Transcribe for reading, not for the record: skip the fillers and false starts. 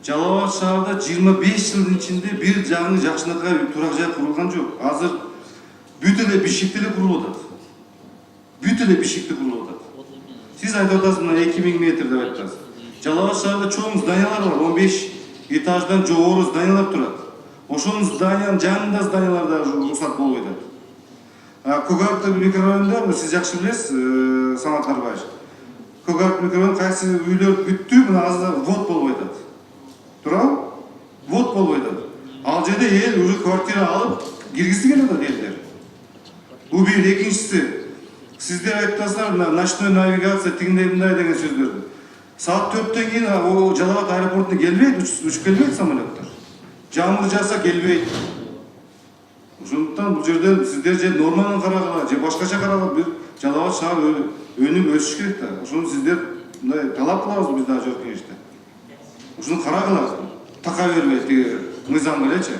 Жалал Абад шаарында 25 жылдын ичинде бир жаңы жакшынакай турак жай курулган жок. Азыр бүт эле бишикти эле курулуп атат. Бүт эле бишикти курулуп атат. Сиз айтып атасыз, мына 2000 метр деп айтасыз. Жалал Абад шаарында чоң зданиялар бар, 15 этаждан жогору зданиялар турат. Ошонун зданиянын жанында зданиялар да уруксат болбой атат. Көк микрорайонунда, сиз жакшы билесиз, Самат Нарбаевич. Көк микрорайон кайсы үйлөр бүттү, мына азыр вод болбой атат. Туурабы? Вод болбой атат. Ал жерде эл уже квартира алып киргизи келет элдер. Бул бир, экинчиси. Сиздер айтасыздар, ночной навигация тигиндей мындай деген сөздөрдү. Саат 4-төн кийин Жалал Абад аэропортуна келбейт, учуп келбейт самолеттер. Жамыр жаса келбейт. Ошондуктан бул жерден сиздер же норманы карагыла, же башкача карагыла, бир Жалал Абад шаар өнүп өсүш керек да. Ошону сиздер мындай талап кылабыз биз да жок кеңеште. Ошону карагыла, така бербей тиги мыйзам элечи.